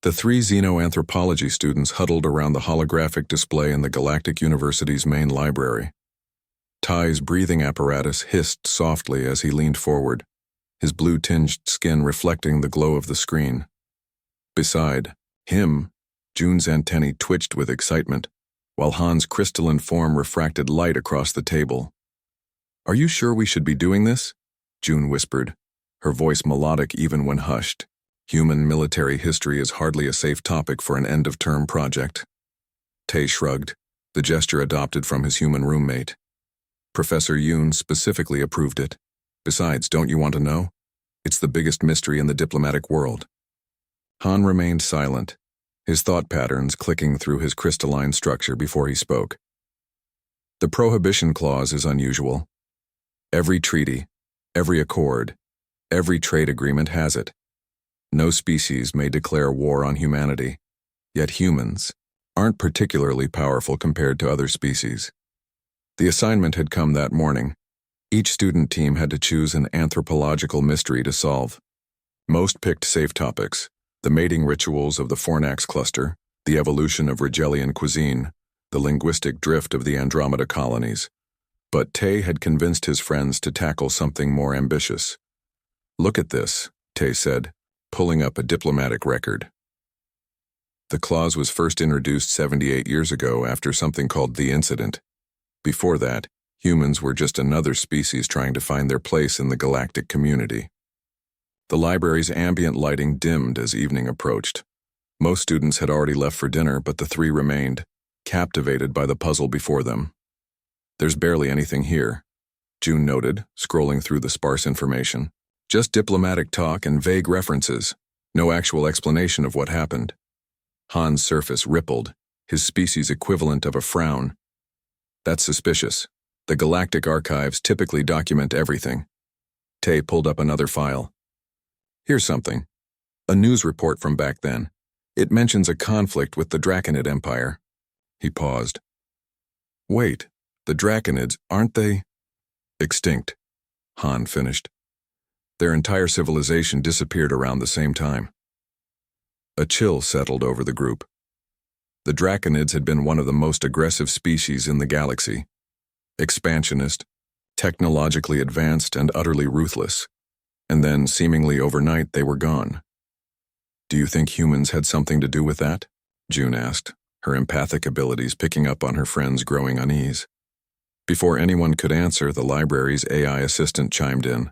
The three xenoanthropology students huddled around the holographic display in the Galactic University's main library. Ty's breathing apparatus hissed softly as he leaned forward, his blue-tinged skin reflecting the glow of the screen. Beside him, June's antennae twitched with excitement, while Han's crystalline form refracted light across the table. "Are you sure we should be doing this?" June whispered, her voice melodic even when hushed. "Human military history is hardly a safe topic for an end-of-term project." Tay shrugged, the gesture adopted from his human roommate. Professor Yoon specifically approved it. "Besides, don't you want to know? It's the biggest mystery in the diplomatic world." Han remained silent, his thought patterns clicking through his crystalline structure before he spoke. "The Prohibition clause is unusual. Every treaty, every accord, every trade agreement has it. No species may declare war on humanity, yet humans aren't particularly powerful compared to other species." The assignment had come that morning. Each student team had to choose an anthropological mystery to solve. Most picked safe topics: the mating rituals of the Fornax cluster, the evolution of Rigelian cuisine, the linguistic drift of the Andromeda colonies. But Tay had convinced his friends to tackle something more ambitious. "Look at this," Tay said, pulling up a diplomatic record. The clause was first introduced 78 years ago after something called the Incident. Before that, humans were just another species trying to find their place in the galactic community. The library's ambient lighting dimmed as evening approached. Most students had already left for dinner, but the three remained, captivated by the puzzle before them. "There's barely anything here," June noted, scrolling through the sparse information. "Just diplomatic talk and vague references. No actual explanation of what happened." Han's surface rippled, his species equivalent of a frown. "That's suspicious. The galactic archives typically document everything." Tay pulled up another file. "Here's something. A news report from back then. It mentions a conflict with the Draconid Empire." He paused. "Wait, the Draconids, aren't they?" "Extinct," Han finished. "Their entire civilization disappeared around the same time." A chill settled over the group. The Draconids had been one of the most aggressive species in the galaxy. Expansionist, technologically advanced, and utterly ruthless. And then, seemingly overnight, they were gone. "Do you think humans had something to do with that?" June asked, her empathic abilities picking up on her friend's growing unease. Before anyone could answer, the library's AI assistant chimed in.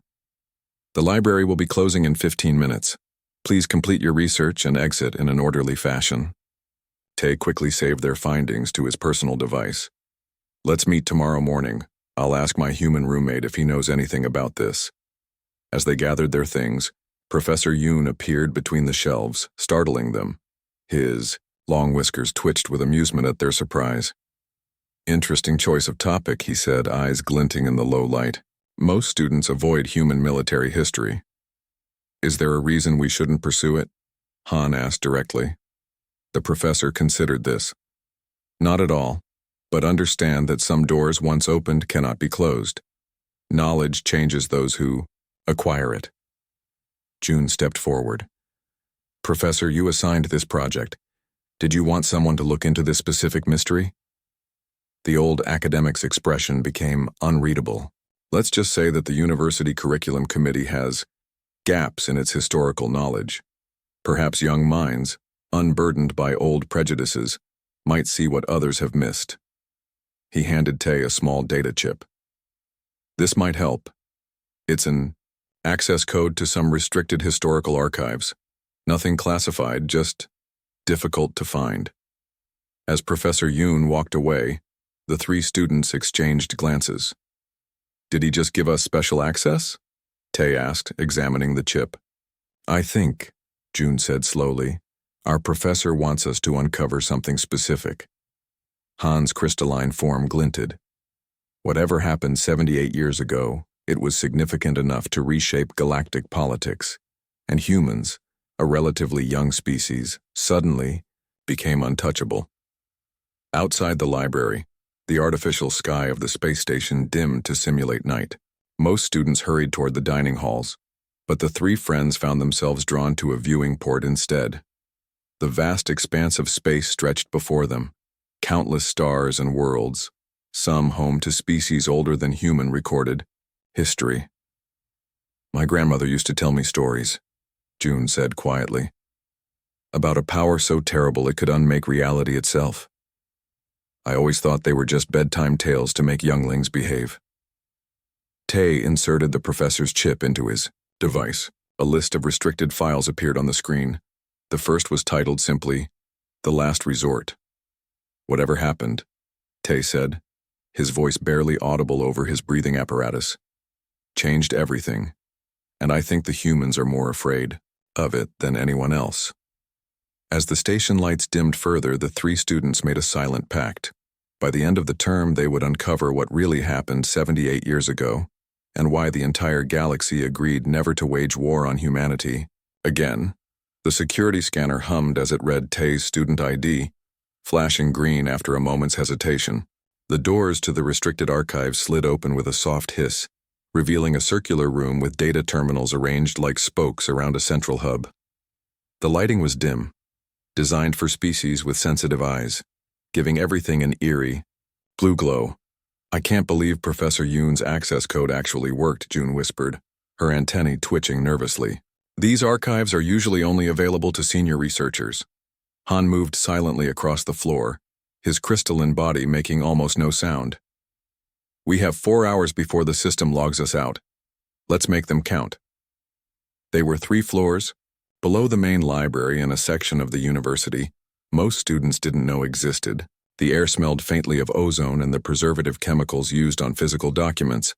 "The library will be closing in 15 minutes. Please complete your research and exit in an orderly fashion." Tay quickly saved their findings to his personal device. "Let's meet tomorrow morning. I'll ask my human roommate if he knows anything about this." As they gathered their things, Professor Yoon appeared between the shelves, startling them. His long whiskers twitched with amusement at their surprise. "Interesting choice of topic," he said, eyes glinting in the low light. "Most students avoid human military history." "Is there a reason we shouldn't pursue it?" Han asked directly. The professor considered this. "Not at all, but understand that some doors once opened cannot be closed. Knowledge changes those who acquire it." June stepped forward. "Professor, you assigned this project. Did you want someone to look into this specific mystery?" The old academic's expression became unreadable. "Let's just say that the University Curriculum Committee has gaps in its historical knowledge. Perhaps young minds, unburdened by old prejudices, might see what others have missed." He handed Tay a small data chip. "This might help. It's an access code to some restricted historical archives. Nothing classified, just difficult to find." As Professor Yoon walked away, the three students exchanged glances. "Did he just give us special access?" Tay asked, examining the chip. "I think," June said slowly, "our professor wants us to uncover something specific." Han's crystalline form glinted. Whatever happened 78 years ago, it was significant enough to reshape galactic politics, and humans, a relatively young species, suddenly became untouchable. Outside the library, the artificial sky of the space station dimmed to simulate night. Most students hurried toward the dining halls, but the three friends found themselves drawn to a viewing port instead. The vast expanse of space stretched before them, countless stars and worlds, some home to species older than human recorded history. My grandmother used to tell me stories, June said quietly, about a power so terrible it could unmake reality itself. I always thought they were just bedtime tales to make younglings behave. Tay inserted the professor's chip into his device. A list of restricted files appeared on the screen. The first was titled simply, The Last Resort. Whatever happened, Tay said, his voice barely audible over his breathing apparatus, changed everything, and I think the humans are more afraid of it than anyone else. As the station lights dimmed further, the three students made a silent pact. By the end of the term, they would uncover what really happened 78 years ago, and why the entire galaxy agreed never to wage war on humanity again. The security scanner hummed as it read Tay's student ID, flashing green after a moment's hesitation. The doors to the restricted archives slid open with a soft hiss, revealing a circular room with data terminals arranged like spokes around a central hub. The lighting was dim, designed for species with sensitive eyes, giving everything an eerie, blue glow. I can't believe Professor Yoon's access code actually worked, June whispered, her antennae twitching nervously. These archives are usually only available to senior researchers. Han moved silently across the floor, his crystalline body making almost no sound. We have 4 hours before the system logs us out. Let's make them count. They were 3 floors, below the main library and a section of the university most students didn't know existed. The air smelled faintly of ozone and the preservative chemicals used on physical documents.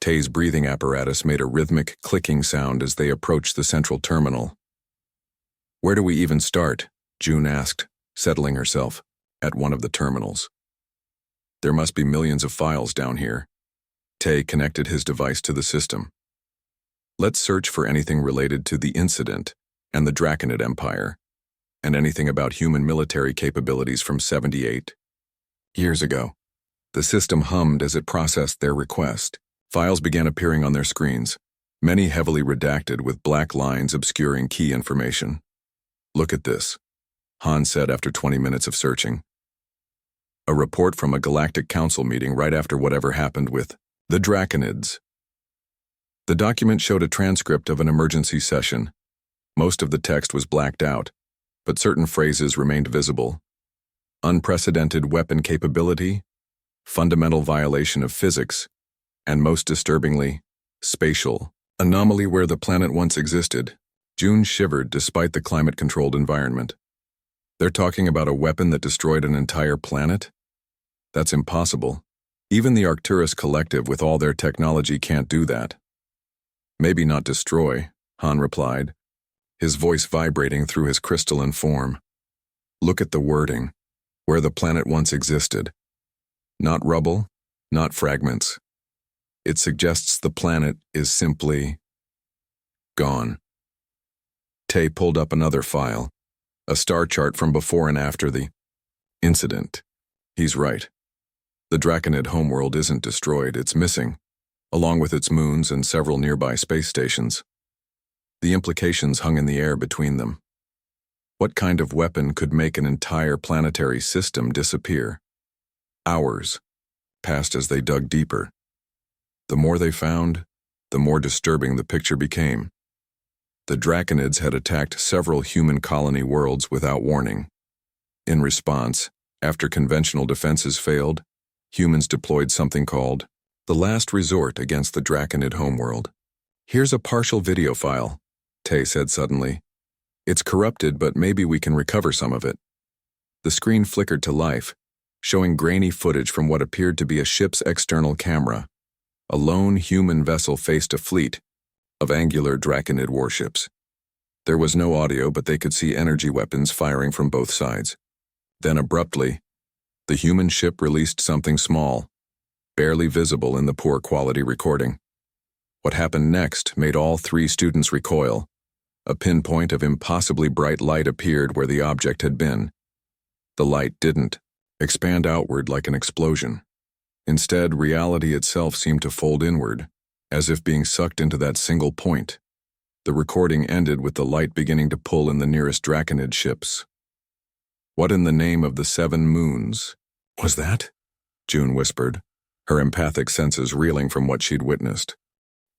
Tay's breathing apparatus made a rhythmic, clicking sound as they approached the central terminal. Where do we even start? June asked, settling herself at one of the terminals. There must be millions of files down here. Tay connected his device to the system. Let's search for anything related to the incident and the Draconid Empire, and anything about human military capabilities from 78 years ago. The system hummed as it processed their request. Files began appearing on their screens, many heavily redacted with black lines obscuring key information. Look at this, Han said after 20 minutes of searching. A report from a Galactic Council meeting right after whatever happened with the Draconids. The document showed a transcript of an emergency session. Most of the text was blacked out, but certain phrases remained visible. Unprecedented weapon capability, fundamental violation of physics, and most disturbingly, spatial anomaly where the planet once existed. June shivered despite the climate-controlled environment. They're talking about a weapon that destroyed an entire planet? That's impossible. Even the Arcturus Collective with all their technology can't do that. Maybe not destroy, Han replied, his voice vibrating through his crystalline form. Look at the wording, where the planet once existed. Not rubble, not fragments. It suggests the planet is simply gone. Tay pulled up another file, a star chart from before and after the incident. He's right. The Draconid homeworld isn't destroyed, it's missing, along with its moons and several nearby space stations. The implications hung in the air between them. What kind of weapon could make an entire planetary system disappear? Hours passed as they dug deeper. The more they found, the more disturbing the picture became. The Draconids had attacked several human colony worlds without warning. In response, after conventional defenses failed, humans deployed something called the Last Resort against the Draconid homeworld. Here's a partial video file, Tay said suddenly. It's corrupted, but maybe we can recover some of it. The screen flickered to life, showing grainy footage from what appeared to be a ship's external camera. A lone human vessel faced a fleet of angular Draconid warships. There was no audio, but they could see energy weapons firing from both sides. Then abruptly, the human ship released something small, barely visible in the poor quality recording. What happened next made all 3 students recoil. A pinpoint of impossibly bright light appeared where the object had been. The light didn't expand outward like an explosion. Instead, reality itself seemed to fold inward, as if being sucked into that single point. The recording ended with the light beginning to pull in the nearest Draconid ships. What in the name of the 7 moons was that? June whispered, her empathic senses reeling from what she'd witnessed.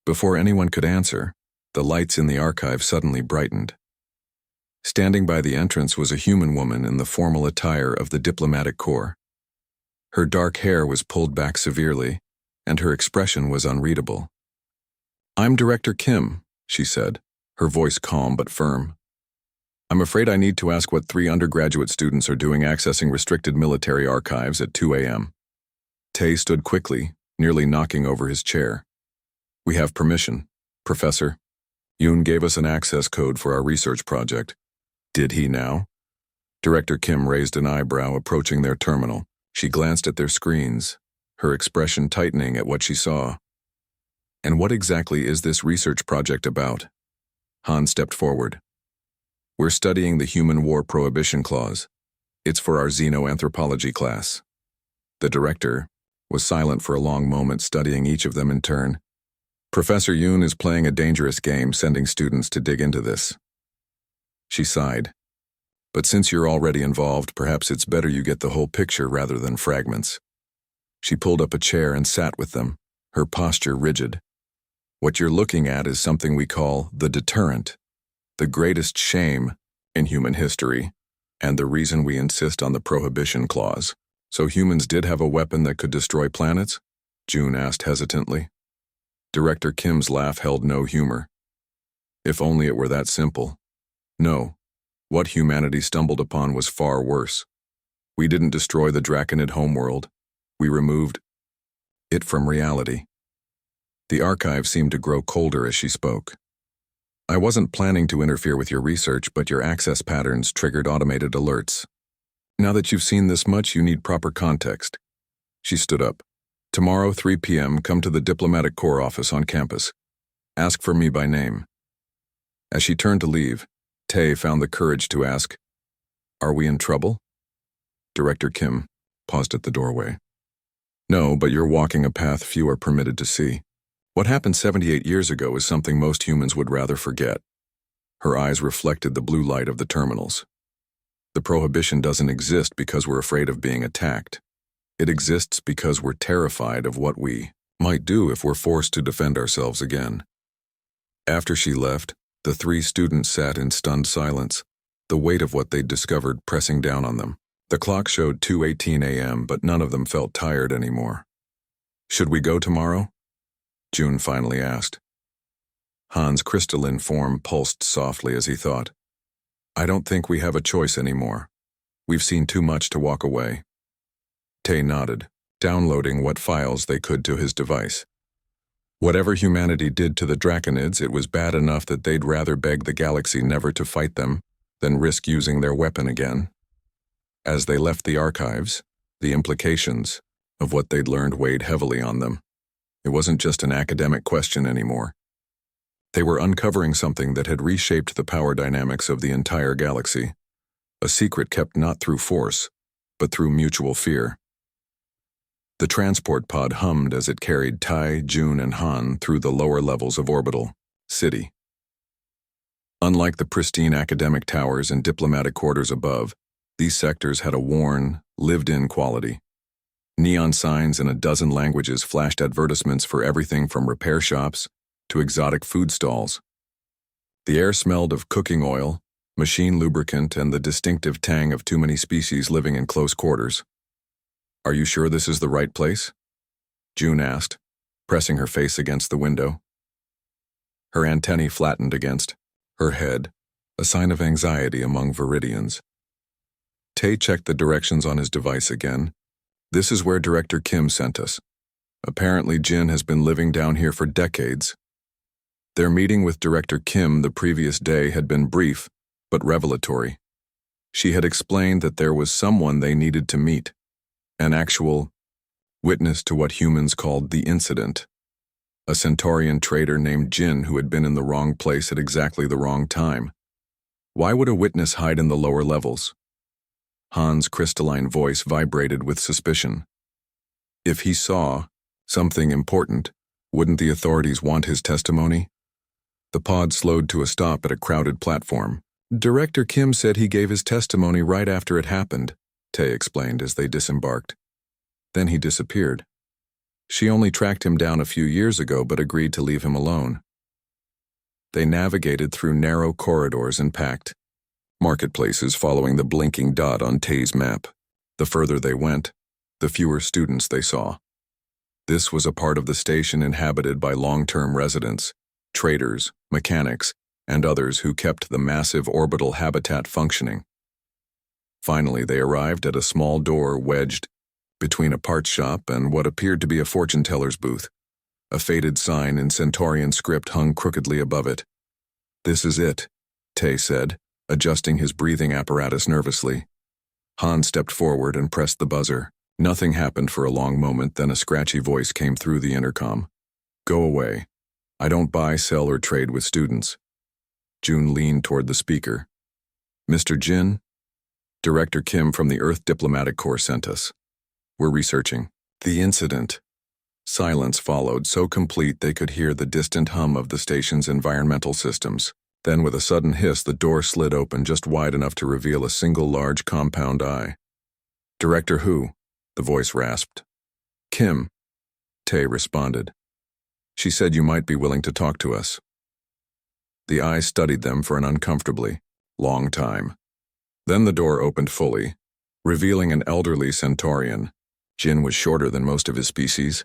Before anyone could answer, the lights in the archive suddenly brightened. Standing by the entrance was a human woman in the formal attire of the diplomatic corps. Her dark hair was pulled back severely, and her expression was unreadable. "I'm Director Kim," she said, her voice calm but firm. "I'm afraid I need to ask what 3 undergraduate students are doing accessing restricted military archives at 2 a.m. Tay stood quickly, nearly knocking over his chair. "We have permission, Professor. Yoon gave us an access code for our research project." "Did he now?" Director Kim raised an eyebrow, approaching their terminal. She glanced at their screens, her expression tightening at what she saw. "And what exactly is this research project about?" Han stepped forward. "We're studying the Human War Prohibition Clause. It's for our xenoanthropology class." The director was silent for a long moment, studying each of them in turn. "Professor Yoon is playing a dangerous game, sending students to dig into this." She sighed. "But since you're already involved, perhaps it's better you get the whole picture rather than fragments." She pulled up a chair and sat with them, her posture rigid. "What you're looking at is something we call the deterrent, the greatest shame in human history, and the reason we insist on the Prohibition Clause." "So humans did have a weapon that could destroy planets?" June asked hesitantly. Director Kim's laugh held no humor. "If only it were that simple. No, what humanity stumbled upon was far worse. We didn't destroy the Draconid homeworld. We removed it from reality." The archive seemed to grow colder as she spoke. "I wasn't planning to interfere with your research, but your access patterns triggered automated alerts. Now that you've seen this much, you need proper context." She stood up. "Tomorrow, 3 p.m., come to the Diplomatic Corps office on campus. Ask for me by name." As she turned to leave, Tay found the courage to ask, "Are we in trouble?" Director Kim paused at the doorway. "No, but you're walking a path few are permitted to see. What happened 78 years ago is something most humans would rather forget." Her eyes reflected the blue light of the terminals. "The Prohibition doesn't exist because we're afraid of being attacked. It exists because we're terrified of what we might do if we're forced to defend ourselves again." After she left, the 3 students sat in stunned silence, the weight of what they'd discovered pressing down on them. The clock showed 2:18 a.m., but none of them felt tired anymore. "Should we go tomorrow?" June finally asked. Han's crystalline form pulsed softly as he thought. "I don't think we have a choice anymore. We've seen too much to walk away." Tay nodded, downloading what files they could to his device. Whatever humanity did to the Draconids, it was bad enough that they'd rather beg the galaxy never to fight them than risk using their weapon again. As they left the archives, the implications of what they'd learned weighed heavily on them. It wasn't just an academic question anymore. They were uncovering something that had reshaped the power dynamics of the entire galaxy, a secret kept not through force, but through mutual fear. The transport pod hummed as it carried Tai, June, and Han through the lower levels of Orbital City. Unlike the pristine academic towers and diplomatic quarters above, these sectors had a worn, lived-in quality. Neon signs in a dozen languages flashed advertisements for everything from repair shops to exotic food stalls. The air smelled of cooking oil, machine lubricant, and the distinctive tang of too many species living in close quarters. "Are you sure this is the right place?" June asked, pressing her face against the window. Her antennae flattened against her head, a sign of anxiety among Viridians. Tay checked the directions on his device again. "This is where Director Kim sent us. Apparently Jin has been living down here for decades." Their meeting with Director Kim the previous day had been brief, but revelatory. She had explained that there was someone they needed to meet, an actual witness to what humans called the incident, a Centaurian trader named Jin who had been in the wrong place at exactly the wrong time. Why would a witness hide in the lower levels? Han's crystalline voice vibrated with suspicion. If he saw something important, wouldn't the authorities want his testimony? The pod slowed to a stop at a crowded platform, Director Kim said he gave his testimony right after it happened, Tay explained as they disembarked. Then he disappeared. She only tracked him down a few years ago but agreed to leave him alone. They navigated through narrow corridors and packed marketplaces following the blinking dot on Tay's map. The further they went, the fewer students they saw. This was a part of the station inhabited by long-term residents, traders, mechanics, and others who kept the massive orbital habitat functioning. Finally, they arrived at a small door wedged between a parts shop and what appeared to be a fortune-teller's booth. A faded sign in Centaurian script hung crookedly above it. "This is it," Tay said, adjusting his breathing apparatus nervously. Han stepped forward and pressed the buzzer. Nothing happened for a long moment, then a scratchy voice came through the intercom. "Go away. I don't buy, sell, or trade with students." June leaned toward the speaker. "Mr. Jin? Director Kim from the Earth Diplomatic Corps sent us. We're researching the incident." Silence followed, so complete they could hear the distant hum of the station's environmental systems. Then with a sudden hiss, the door slid open just wide enough to reveal a single large compound eye. "Director who?" the voice rasped. "Kim," Tay responded. "She said you might be willing to talk to us." The eye studied them for an uncomfortably long time. Then the door opened fully, revealing an elderly Centaurian. Jin was shorter than most of his species.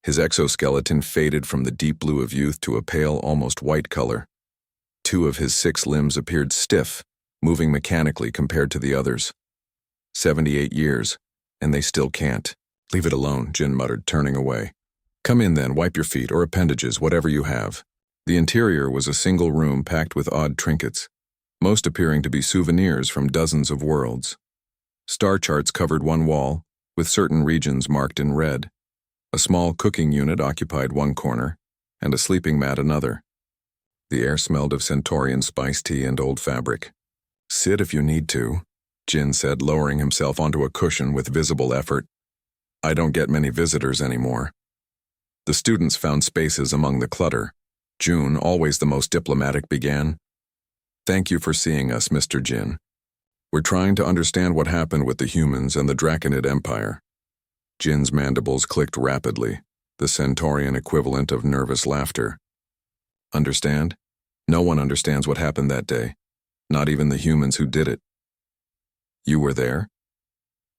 His exoskeleton faded from the deep blue of youth to a pale, almost white color. 2 of his 6 limbs appeared stiff, moving mechanically compared to the others. 78 years, and they still can't. "Leave it alone," Jin muttered, turning away. "Come in then, wipe your feet or appendages, whatever you have." The interior was a single room packed with odd trinkets, most appearing to be souvenirs from dozens of worlds. Star charts covered one wall, with certain regions marked in red. A small cooking unit occupied one corner, and a sleeping mat another. The air smelled of Centaurian spice tea and old fabric. "Sit if you need to," Jin said, lowering himself onto a cushion with visible effort. "I don't get many visitors anymore." The students found spaces among the clutter. June, always the most diplomatic, began. "Thank you for seeing us, Mr. Jin. We're trying to understand what happened with the humans and the Draconid Empire." Jin's mandibles clicked rapidly, the Centaurian equivalent of nervous laughter. "Understand? No one understands what happened that day, not even the humans who did it." "You were there?"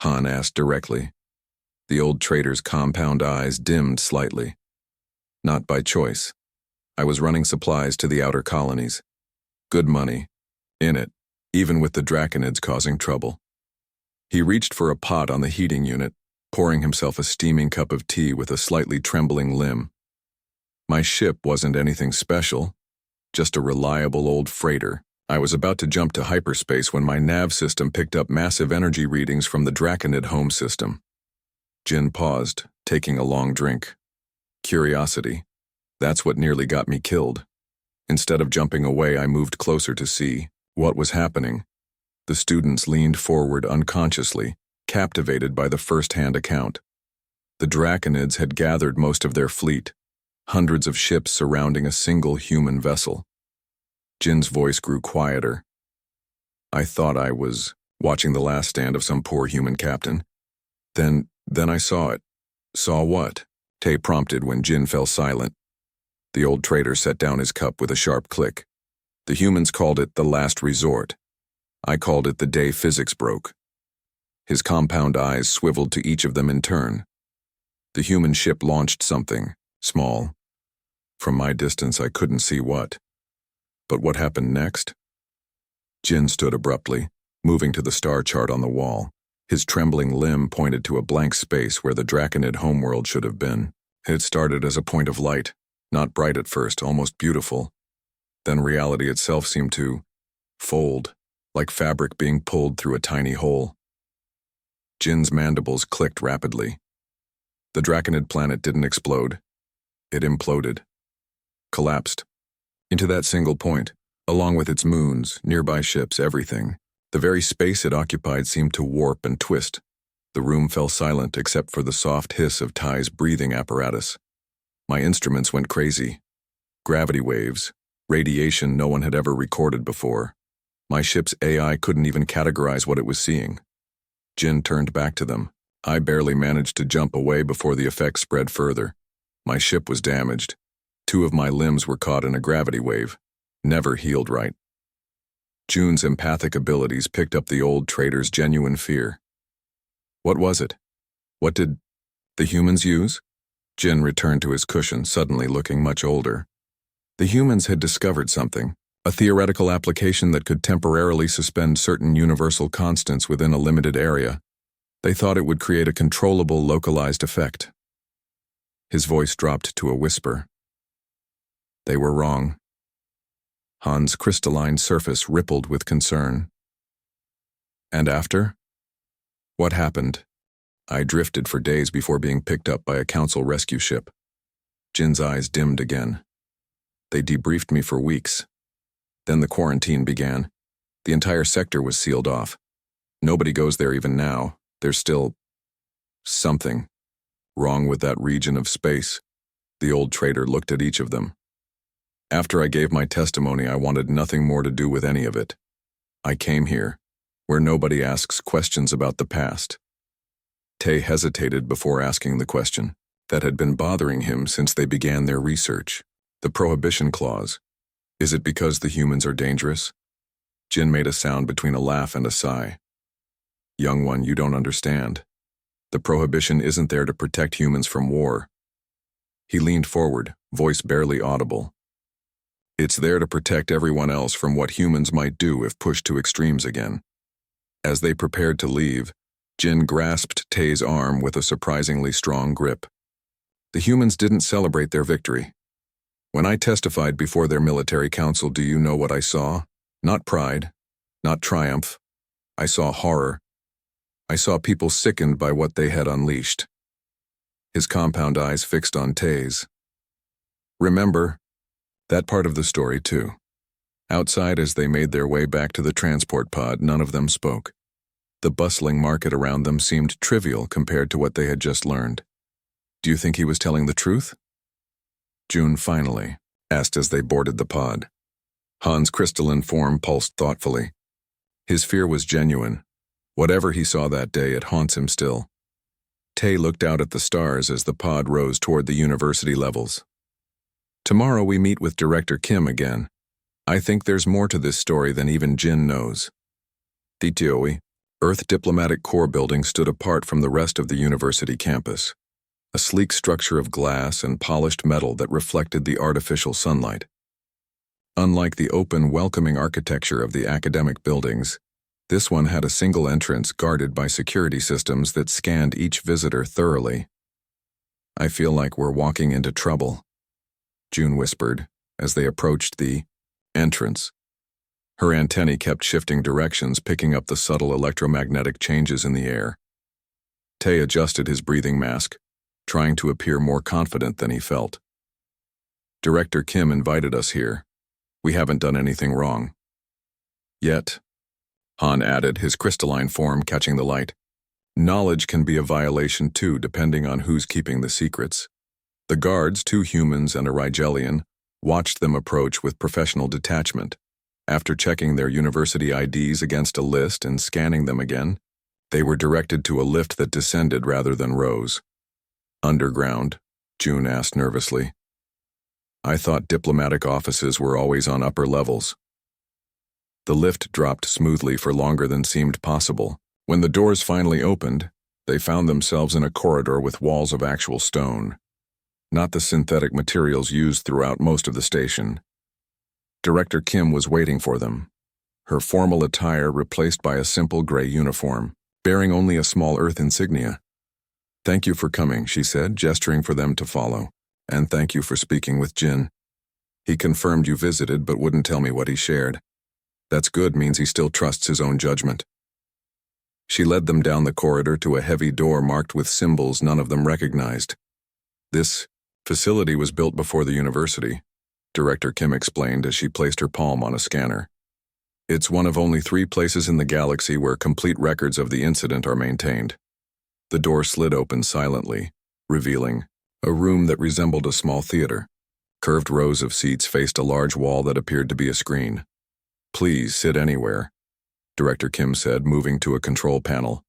Han asked directly. The old trader's compound eyes dimmed slightly. "Not by choice. I was running supplies to the outer colonies. Good money. In it, even with the Draconids causing trouble." He reached for a pot on the heating unit, pouring himself a steaming cup of tea with a slightly trembling limb. "My ship wasn't anything special, just a reliable old freighter. I was about to jump to hyperspace when my nav system picked up massive energy readings from the Draconid home system." Jin paused, taking a long drink. "Curiosity. That's what nearly got me killed. Instead of jumping away, I moved closer to see what was happening." The students leaned forward unconsciously, captivated by the first-hand account. The Draconids had gathered most of their fleet, hundreds of ships surrounding a single human vessel. Jin's voice grew quieter. "I thought I was watching the last stand of some poor human captain. Then I saw it." "Saw what?" Tay prompted when Jin fell silent. The old trader set down his cup with a sharp click. "The humans called it the last resort. I called it the day physics broke." His compound eyes swiveled to each of them in turn. "The human ship launched something, small. From my distance, I couldn't see what. But what happened next?" Jin stood abruptly, moving to the star chart on the wall. His trembling limb pointed to a blank space where the Draconid homeworld should have been. It started as a point of light, not bright at first, almost beautiful. Then reality itself seemed to fold, like fabric being pulled through a tiny hole. Jin's mandibles clicked rapidly. The Draconid planet didn't explode. It imploded. Collapsed. Into that single point, along with its moons, nearby ships, everything. The very space it occupied seemed to warp and twist. The room fell silent except for the soft hiss of Ty's breathing apparatus. My instruments went crazy. Gravity waves, radiation no one had ever recorded before. My ship's AI couldn't even categorize what it was seeing. Jin turned back to them. I barely managed to jump away before the effects spread further. My ship was damaged. 2 of my limbs were caught in a gravity wave. Never healed right. June's empathic abilities picked up the old trader's genuine fear. What was it? What did the humans use? Jin returned to his cushion, suddenly looking much older. The humans had discovered something, a theoretical application that could temporarily suspend certain universal constants within a limited area. They thought it would create a controllable, localized effect. His voice dropped to a whisper. They were wrong. Han's crystalline surface rippled with concern. And after? What happened? I drifted for days before being picked up by a council rescue ship. Jin's eyes dimmed again. They debriefed me for weeks. Then the quarantine began. The entire sector was sealed off. Nobody goes there even now. There's still something wrong with that region of space. The old trader looked at each of them. After I gave my testimony, I wanted nothing more to do with any of it. I came here, where nobody asks questions about the past. Tay hesitated before asking the question that had been bothering him since they began their research. The Prohibition clause. Is it because the humans are dangerous? Jin made a sound between a laugh and a sigh. Young one, you don't understand. The Prohibition isn't there to protect humans from war. He leaned forward, voice barely audible. It's there to protect everyone else from what humans might do if pushed to extremes again. As they prepared to leave, Jin grasped Tay's arm with a surprisingly strong grip. The humans didn't celebrate their victory. When I testified before their military council, do you know what I saw? Not pride, not triumph. I saw horror. I saw people sickened by what they had unleashed. His compound eyes fixed on Tay's. Remember that part of the story, too. Outside, as they made their way back to the transport pod, none of them spoke. The bustling market around them seemed trivial compared to what they had just learned. Do you think he was telling the truth? June finally asked as they boarded the pod. Han's crystalline form pulsed thoughtfully. His fear was genuine. Whatever he saw that day, it haunts him still. Tay looked out at the stars as the pod rose toward the university levels. Tomorrow we meet with Director Kim again. I think there's more to this story than even Jin knows. Thitioi, Earth Diplomatic Corps building stood apart from the rest of the university campus. A sleek structure of glass and polished metal that reflected the artificial sunlight. Unlike the open, welcoming architecture of the academic buildings, this one had a single entrance guarded by security systems that scanned each visitor thoroughly. I feel like we're walking into trouble, June whispered as they approached the entrance. Her antennae kept shifting directions, picking up the subtle electromagnetic changes in the air. Tay adjusted his breathing mask, trying to appear more confident than he felt. Director Kim invited us here. We haven't done anything wrong. Yet, Han added, his crystalline form catching the light. Knowledge can be a violation too, depending on who's keeping the secrets. The guards, 2 humans and a Rigelian, watched them approach with professional detachment. After checking their university IDs against a list and scanning them again, they were directed to a lift that descended rather than rose. Underground? June asked nervously. I thought diplomatic offices were always on upper levels. The lift dropped smoothly for longer than seemed possible. When the doors finally opened, they found themselves in a corridor with walls of actual stone, not the synthetic materials used throughout most of the station. Director Kim was waiting for them, her formal attire replaced by a simple gray uniform, bearing only a small Earth insignia. Thank you for coming, she said, gesturing for them to follow. And thank you for speaking with Jin. He confirmed you visited but wouldn't tell me what he shared. That's good, means he still trusts his own judgment. She led them down the corridor to a heavy door marked with symbols none of them recognized. This facility was built before the university, Director Kim explained as she placed her palm on a scanner. It's one of only 3 places in the galaxy where complete records of the incident are maintained. The door slid open silently, revealing a room that resembled a small theater. Curved rows of seats faced a large wall that appeared to be a screen. Please sit anywhere, Director Kim said, moving to a control panel.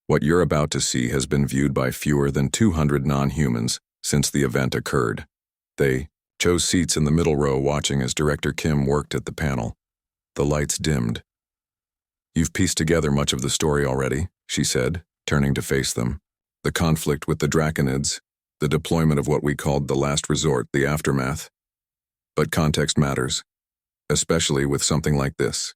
What you're about to see has been viewed by fewer than 200 non-humans since the event occurred. They chose seats in the middle row, watching as Director Kim worked at the panel. The lights dimmed. You've pieced together much of the story already, she said, turning to face them. The conflict with the Draconids, the deployment of what we called the last resort, the aftermath. But context matters, especially with something like this.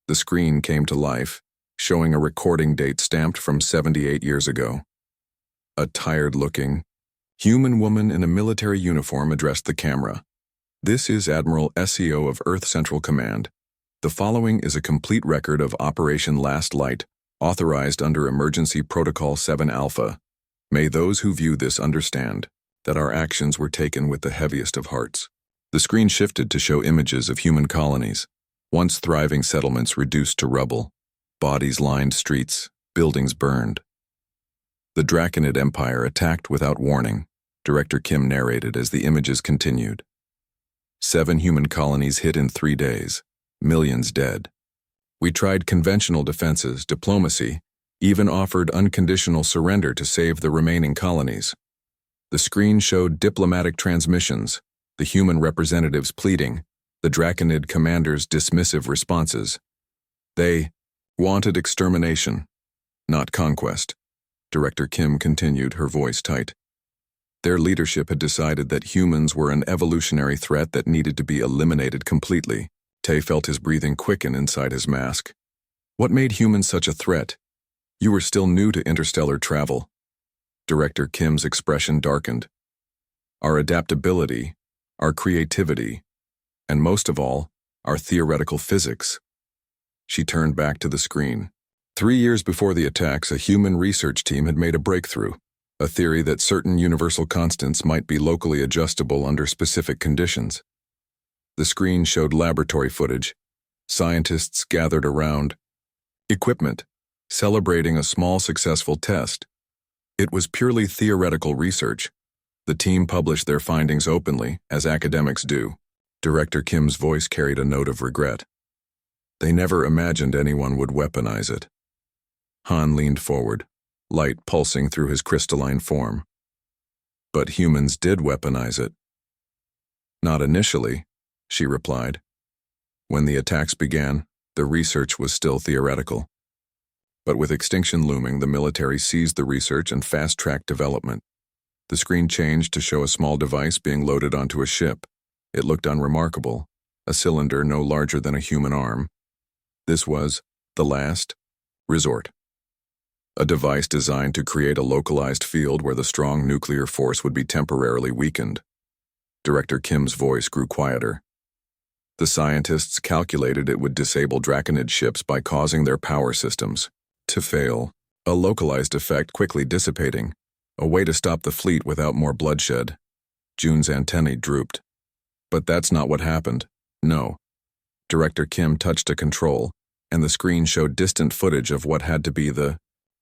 The screen came to life, showing a recording date stamped from 78 years ago. A tired-looking, human woman in a military uniform addressed the camera. This is Admiral SEO of Earth Central Command. The following is a complete record of Operation Last Light, authorized under Emergency Protocol 7 Alpha. May those who view this understand that our actions were taken with the heaviest of hearts. The screen shifted to show images of human colonies, once thriving settlements reduced to rubble, bodies lined streets, buildings burned. The Draconid Empire attacked without warning, Director Kim narrated as the images continued. 7 human colonies hit in 3 days, millions dead. We tried conventional defenses, diplomacy, even offered unconditional surrender to save the remaining colonies. The screen showed diplomatic transmissions, the human representatives pleading, the Draconid commanders' dismissive responses. They wanted extermination, not conquest. Director Kim continued, her voice tight. Their leadership had decided that humans were an evolutionary threat that needed to be eliminated completely. Tay felt his breathing quicken inside his mask. What made humans such a threat? You were still new to interstellar travel. Director Kim's expression darkened. Our adaptability, our creativity, and most of all, our theoretical physics. She turned back to the screen. 3 years before the attacks, a human research team had made a breakthrough, a theory that certain universal constants might be locally adjustable under specific conditions. The screen showed laboratory footage. Scientists gathered around. Equipment, celebrating a small successful test. It was purely theoretical research. The team published their findings openly, as academics do. Director Kim's voice carried a note of regret. They never imagined anyone would weaponize it. Han leaned forward, light pulsing through his crystalline form. But humans did weaponize it. Not initially, she replied. When the attacks began, the research was still theoretical. But with extinction looming, the military seized the research and fast-tracked development. The screen changed to show a small device being loaded onto a ship. It looked unremarkable, a cylinder no larger than a human arm. This was the last resort. A device designed to create a localized field where the strong nuclear force would be temporarily weakened. Director Kim's voice grew quieter. The scientists calculated it would disable Draconid ships by causing their power systems to fail, a localized effect quickly dissipating, a way to stop the fleet without more bloodshed. June's antennae drooped. But that's not what happened. No. Director Kim touched a control, and the screen showed distant footage of what had to be the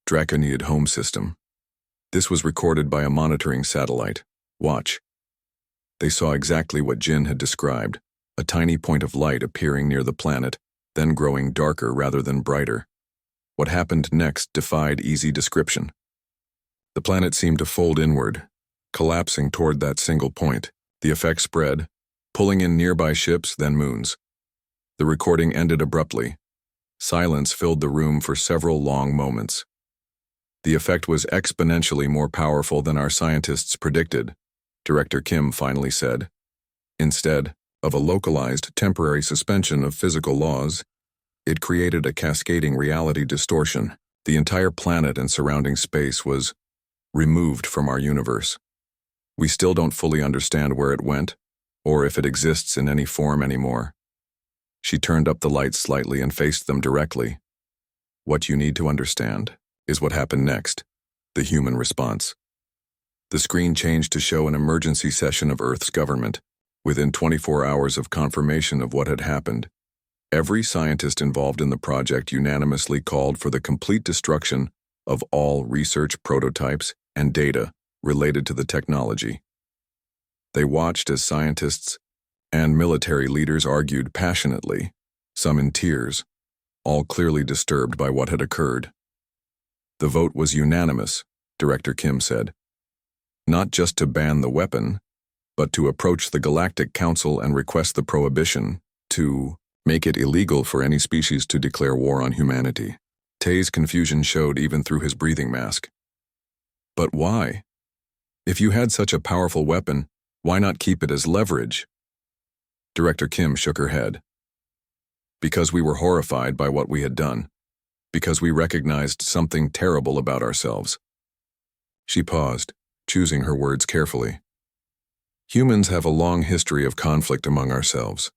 Draconid home system. This was recorded by a monitoring satellite. Watch. They saw exactly what Jin had described, a tiny point of light appearing near the planet, then growing darker rather than brighter. What happened next defied easy description. The planet seemed to fold inward, collapsing toward that single point. The effect spread, pulling in nearby ships, then moons. The recording ended abruptly. Silence filled the room for several long moments. The effect was exponentially more powerful than our scientists predicted, Director Kim finally said. Instead of a localized, temporary suspension of physical laws, it created a cascading reality distortion. The entire planet and surrounding space was removed from our universe. We still don't fully understand where it went, or if it exists in any form anymore. She turned up the lights slightly and faced them directly. What you need to understand is what happened next, the human response. The screen changed to show an emergency session of Earth's government. Within 24 hours of confirmation of what had happened, every scientist involved in the project unanimously called for the complete destruction of all research prototypes and data related to the technology. They watched as scientists and military leaders argued passionately, some in tears, all clearly disturbed by what had occurred. The vote was unanimous, Director Kim said. Not just to ban the weapon, but to approach the Galactic Council and request the prohibition, to make it illegal for any species to declare war on humanity. Tae's confusion showed even through his breathing mask. But why? If you had such a powerful weapon, why not keep it as leverage? Director Kim shook her head. Because we were horrified by what we had done. Because we recognized something terrible about ourselves. She paused, choosing her words carefully. Humans have a long history of conflict among ourselves.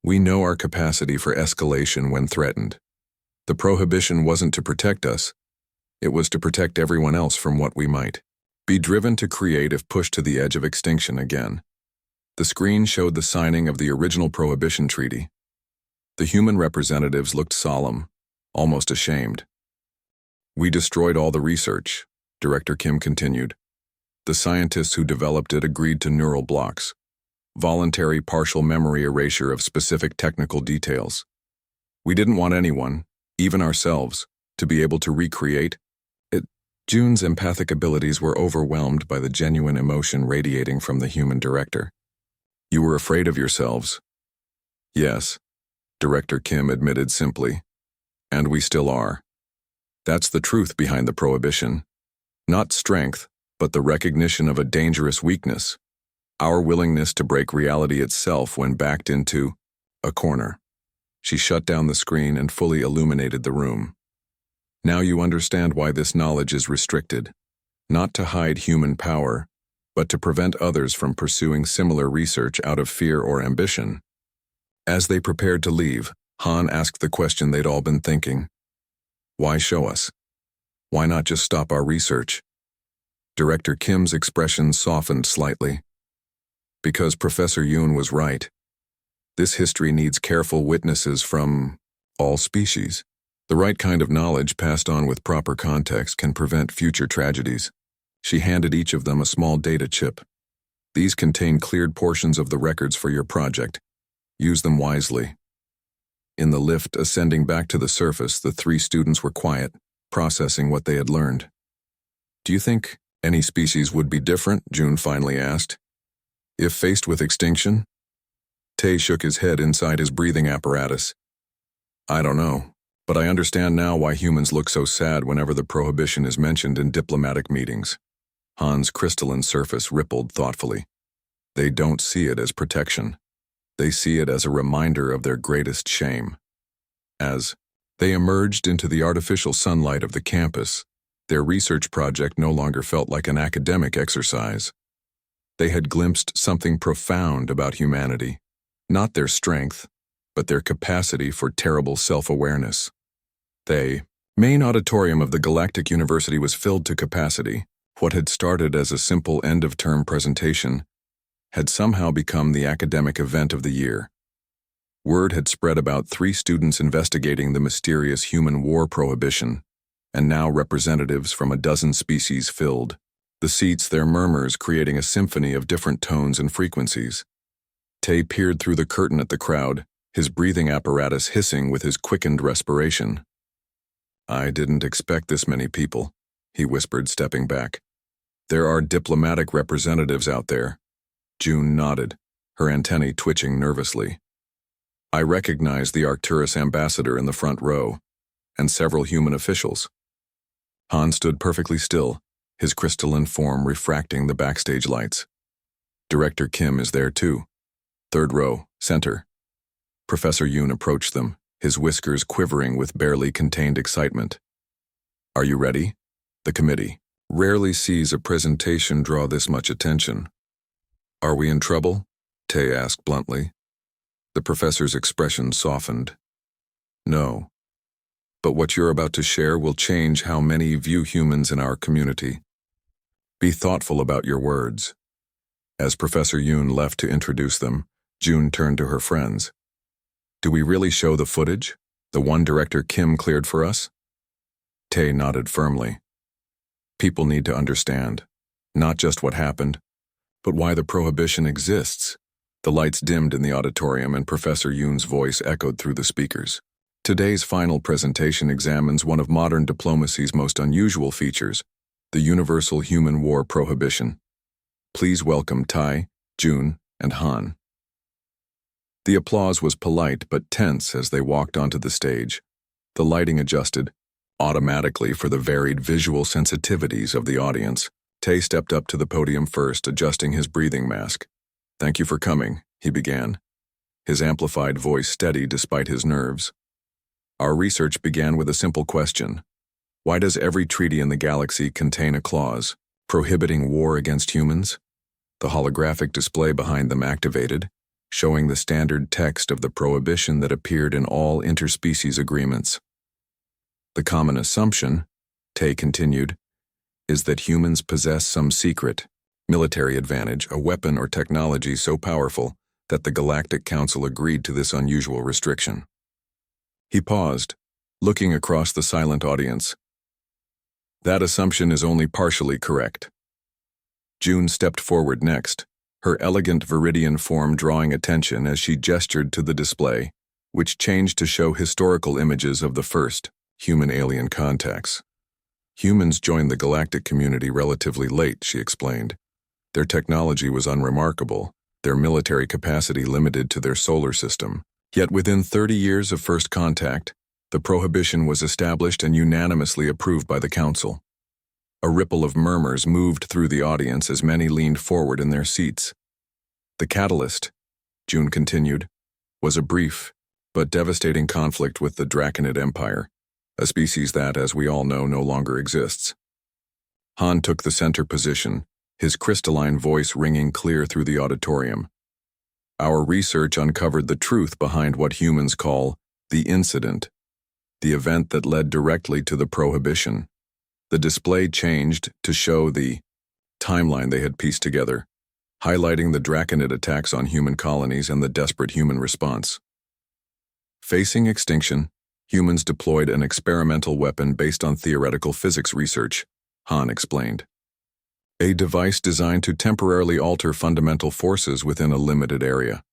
We know our capacity for escalation when threatened. The prohibition wasn't to protect us. It was to protect everyone else from what we might be driven to create if pushed to the edge of extinction again. The screen showed the signing of the original Prohibition Treaty. The human representatives looked solemn, almost ashamed. We destroyed all the research, Director Kim continued. The scientists who developed it agreed to neural blocks, voluntary partial memory erasure of specific technical details. We didn't want anyone, even ourselves, to be able to recreate it. June's empathic abilities were overwhelmed by the genuine emotion radiating from the human director. You were afraid of yourselves. Yes, Director Kim admitted simply. And we still are. That's the truth behind the prohibition. Not strength, but the recognition of a dangerous weakness. Our willingness to break reality itself when backed into a corner. She shut down the screen and fully illuminated the room. Now you understand why this knowledge is restricted. Not to hide human power, but to prevent others from pursuing similar research out of fear or ambition. As they prepared to leave, Han asked the question they'd all been thinking. Why show us? Why not just stop our research? Director Kim's expression softened slightly. Because Professor Yoon was right. This history needs careful witnesses from all species. The right kind of knowledge passed on with proper context can prevent future tragedies. She handed each of them a small data chip. These contain cleared portions of the records for your project. Use them wisely. In the lift ascending back to the surface, the three students were quiet, processing what they had learned. Do you think any species would be different? June finally asked. If faced with extinction? Tae shook his head inside his breathing apparatus. I don't know, but I understand now why humans look so sad whenever the prohibition is mentioned in diplomatic meetings. Han's crystalline surface rippled thoughtfully. They don't see it as protection. They see it as a reminder of their greatest shame. As they emerged into the artificial sunlight of the campus, their research project no longer felt like an academic exercise. They had glimpsed something profound about humanity, not their strength, but their capacity for terrible self-awareness. The main auditorium of the Galactic University was filled to capacity. What had started as a simple end-of-term presentation had somehow become the academic event of the year. Word had spread about 3 students investigating the mysterious human war prohibition, and now representatives from a dozen species filled the seats, their murmurs creating a symphony of different tones and frequencies. Tae peered through the curtain at the crowd, his breathing apparatus hissing with his quickened respiration. I didn't expect this many people, he whispered, stepping back. There are diplomatic representatives out there. June nodded, her antennae twitching nervously. I recognized the Arcturus ambassador in the front row, and several human officials. Han stood perfectly still, his crystalline form refracting the backstage lights. Director Kim is there too. 3rd row, center. Professor Yoon approached them, his whiskers quivering with barely contained excitement. Are you ready? The committee rarely sees a presentation draw this much attention. Are we in trouble? Tae asked bluntly. The professor's expression softened. No. But what you're about to share will change how many view humans in our community. Be thoughtful about your words. As Professor Yoon left to introduce them, June turned to her friends. Do we really show the footage? The one Director Kim cleared for us? Tae nodded firmly. People need to understand, not just what happened, but why the prohibition exists. The lights dimmed in the auditorium and Professor Yoon's voice echoed through the speakers. Today's final presentation examines one of modern diplomacy's most unusual features, the universal human war prohibition. Please welcome Tai, Jun, and Han. The applause was polite but tense as they walked onto the stage. The lighting adjusted automatically for the varied visual sensitivities of the audience. Tai stepped up to the podium first, adjusting his breathing mask. "Thank you for coming," he began, his amplified voice steady despite his nerves. "Our research began with a simple question. Why does every treaty in the galaxy contain a clause prohibiting war against humans?" The holographic display behind them activated, showing the standard text of the prohibition that appeared in all interspecies agreements. "The common assumption," Tai continued, "is that humans possess some secret military advantage, a weapon or technology so powerful that the Galactic Council agreed to this unusual restriction." He paused, looking across the silent audience. "That assumption is only partially correct." June stepped forward next, her elegant viridian form drawing attention as she gestured to the display, which changed to show historical images of the first human-alien contacts. "Humans joined the galactic community relatively late," she explained. "Their technology was unremarkable, their military capacity limited to their solar system. Yet within 30 years of first contact, the prohibition was established and unanimously approved by the Council." A ripple of murmurs moved through the audience as many leaned forward in their seats. "The catalyst," June continued, "was a brief but devastating conflict with the Draconid Empire, a species that, as we all know, no longer exists." Han took the center position, his crystalline voice ringing clear through the auditorium. "Our research uncovered the truth behind what humans call the incident, the event that led directly to the prohibition." The display changed to show the timeline they had pieced together, highlighting the Draconid attacks on human colonies and the desperate human response. Facing extinction, humans deployed an experimental weapon based on theoretical physics research, Han explained. A device designed to temporarily alter fundamental forces within a limited area.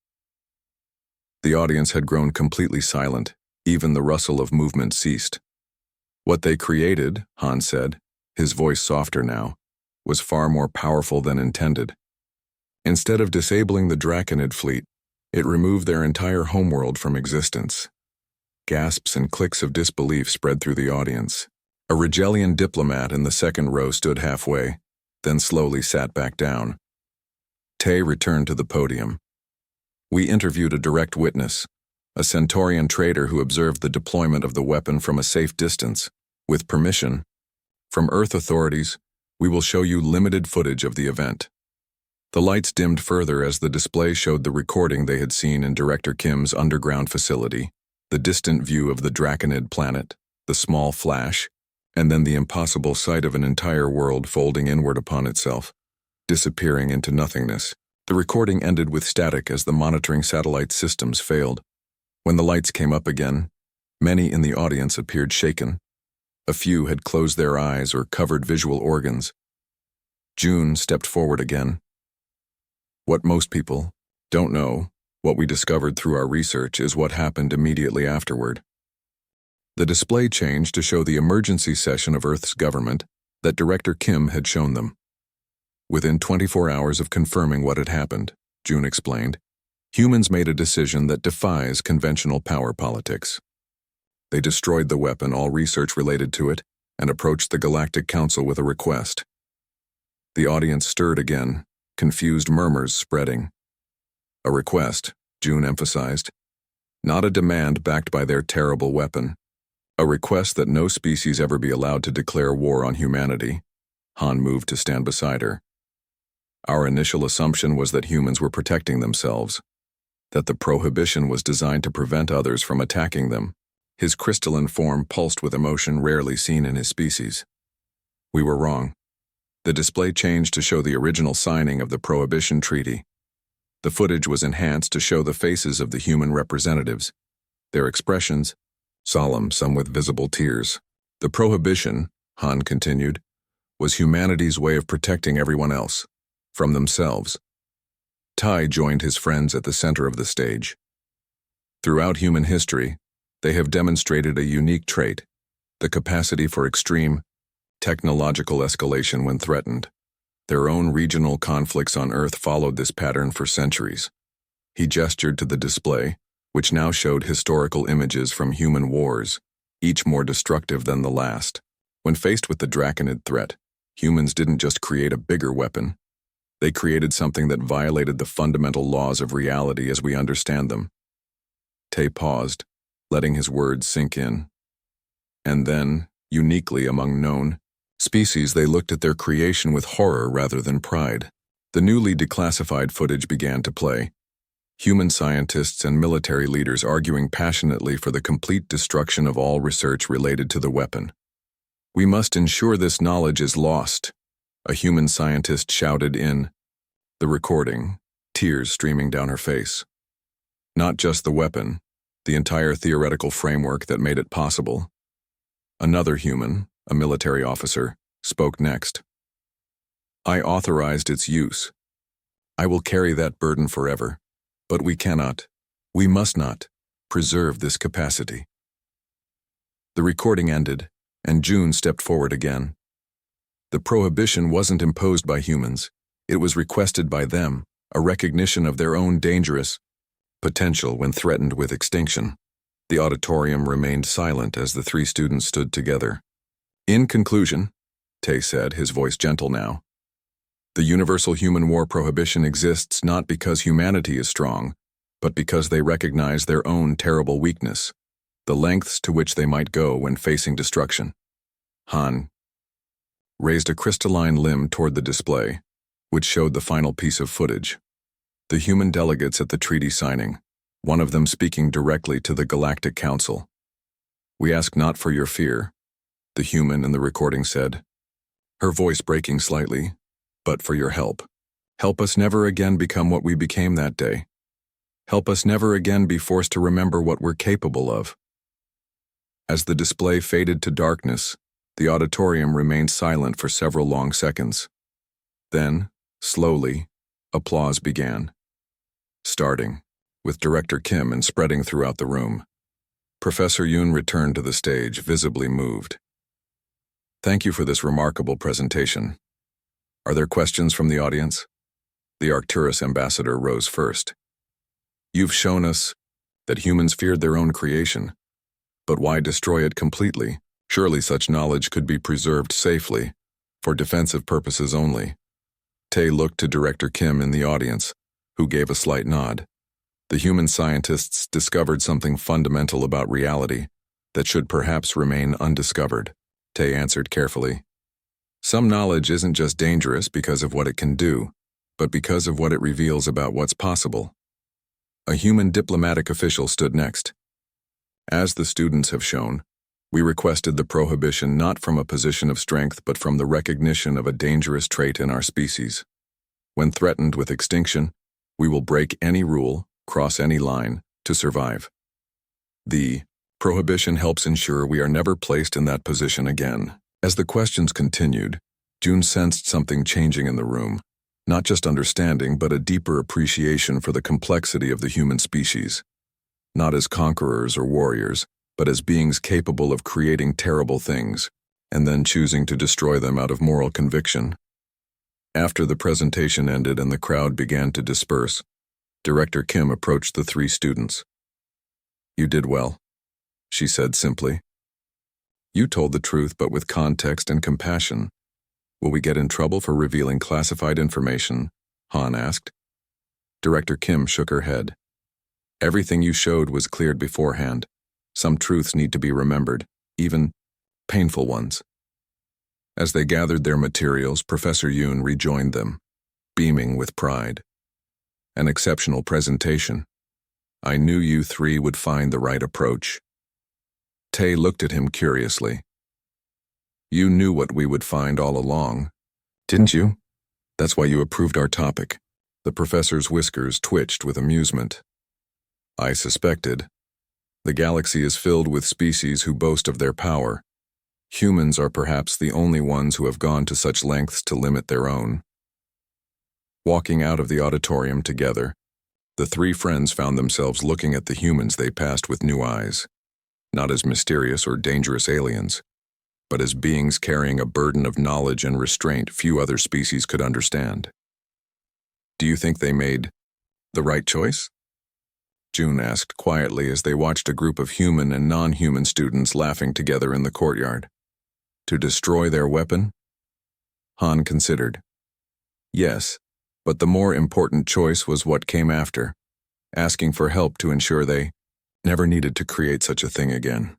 The audience had grown completely silent, even the rustle of movement ceased. "What they created," Han said, his voice softer now, "was far more powerful than intended. Instead of disabling the Draconid fleet, it removed their entire homeworld from existence." Gasps and clicks of disbelief spread through the audience. A Rigelian diplomat in the second row stood halfway, then slowly sat back down. Tai returned to the podium. "We interviewed a direct witness, a Centaurian trader who observed the deployment of the weapon from a safe distance, with permission from Earth authorities. We will show you limited footage of the event." The lights dimmed further as the display showed the recording they had seen in Director Kim's underground facility, the distant view of the Draconid planet, the small flash, and then the impossible sight of an entire world folding inward upon itself, disappearing into nothingness. The recording ended with static as the monitoring satellite systems failed. When the lights came up again, many in the audience appeared shaken. A few had closed their eyes or covered visual organs. June stepped forward again. "What most people don't know, what we discovered through our research, is what happened immediately afterward." The display changed to show the emergency session of Earth's government that Director Kim had shown them. "Within 24 hours of confirming what had happened," June explained, "humans made a decision that defies conventional power politics. They destroyed the weapon, all research related to it, and approached the Galactic Council with a request." The audience stirred again, confused murmurs spreading. "A request," June emphasized. "Not a demand backed by their terrible weapon. A request that no species ever be allowed to declare war on humanity." Han moved to stand beside her. "Our initial assumption was that humans were protecting themselves, that the prohibition was designed to prevent others from attacking them." His crystalline form pulsed with emotion rarely seen in his species. "We were wrong." The display changed to show the original signing of the Prohibition Treaty. The footage was enhanced to show the faces of the human representatives, their expressions solemn, some with visible tears. "The Prohibition," Han continued, "was humanity's way of protecting everyone else from themselves. Tai joined his friends at the center of the stage. Throughout human history, they have demonstrated a unique trait, the capacity for extreme, technological escalation when threatened. Their own regional conflicts on Earth followed this pattern for centuries. He gestured to the display, which now showed historical images from human wars, each more destructive than the last. When faced with the Draconid threat, humans didn't just create a bigger weapon. They created something that violated the fundamental laws of reality as we understand them. Tay paused, letting his words sink in. And then, uniquely among known species, they looked at their creation with horror rather than pride. The newly declassified footage began to play. Human scientists and military leaders arguing passionately for the complete destruction of all research related to the weapon. "We must ensure this knowledge is lost," a human scientist shouted in the recording, tears streaming down her face. Not just the weapon, the entire theoretical framework that made it possible. Another human, a military officer, spoke next. "I authorized its use. I will carry that burden forever. But we must not, preserve this capacity." The recording ended, and June stepped forward again. The prohibition wasn't imposed by humans. It was requested by them, a recognition of their own dangerous potential when threatened with extinction. The auditorium remained silent as the three students stood together. "In conclusion," Tay said, his voice gentle now, "the universal human war prohibition exists not because humanity is strong, but because they recognize their own terrible weakness, the lengths to which they might go when facing destruction." Han raised a crystalline limb toward the display, which showed the final piece of footage. The human delegates at the treaty signing, one of them speaking directly to the Galactic Council. "We ask not for your fear," the human in the recording said, her voice breaking slightly, "but for your help. Help us never again become what we became that day. Help us never again be forced to remember what we're capable of." As the display faded to darkness, the auditorium remained silent for several long seconds. Then, slowly, applause began. Starting with Director Kim and spreading throughout the room. Professor Yoon returned to the stage, visibly moved. "Thank you for this remarkable presentation. Are there questions from the audience?" The Arcturus ambassador rose first. "You've shown us that humans feared their own creation, but why destroy it completely? Surely such knowledge could be preserved safely, for defensive purposes only." Tay looked to Director Kim in the audience, who gave a slight nod. The human scientists discovered something fundamental about reality that should perhaps remain undiscovered. Tay answered carefully. "Some knowledge isn't just dangerous because of what it can do, but because of what it reveals about what's possible." A human diplomatic official stood next. "As the students have shown, we requested the prohibition not from a position of strength but from the recognition of a dangerous trait in our species. When threatened with extinction, we will break any rule, cross any line, to survive. The prohibition helps ensure we are never placed in that position again." As the questions continued, June sensed something changing in the room, not just understanding but a deeper appreciation for the complexity of the human species. Not as conquerors or warriors, but as beings capable of creating terrible things, and then choosing to destroy them out of moral conviction. After the presentation ended and the crowd began to disperse, Director Kim approached the three students. "You did well," she said simply. "You told the truth but with context and compassion. Will we get in trouble for revealing classified information?" Han asked. Director Kim shook her head. "Everything you showed was cleared beforehand. Some truths need to be remembered, even painful ones." As they gathered their materials, Professor Yoon rejoined them, beaming with pride. "An exceptional presentation. I knew you three would find the right approach." Tay looked at him curiously. "You knew what we would find all along, didn't you? That's why you approved our topic." The professor's whiskers twitched with amusement. "I suspected. The galaxy is filled with species who boast of their power. Humans are perhaps the only ones who have gone to such lengths to limit their own." Walking out of the auditorium together, the three friends found themselves looking at the humans they passed with new eyes, not as mysterious or dangerous aliens, but as beings carrying a burden of knowledge and restraint few other species could understand. Do you think they made the right choice? June asked quietly as they watched a group of human and non-human students laughing together in the courtyard. To destroy their weapon? Han considered. Yes, but the more important choice was what came after, asking for help to ensure they never needed to create such a thing again.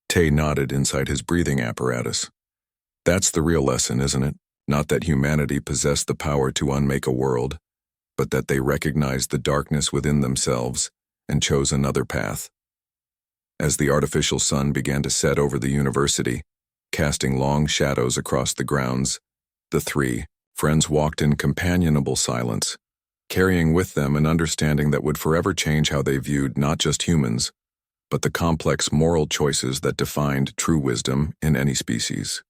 Tay nodded inside his breathing apparatus. That's the real lesson, isn't it? Not that humanity possessed the power to unmake a world, but that they recognized the darkness within themselves and chose another path. As the artificial sun began to set over the university, casting long shadows across the grounds, the three friends walked in companionable silence, carrying with them an understanding that would forever change how they viewed not just humans, but the complex moral choices that defined true wisdom in any species.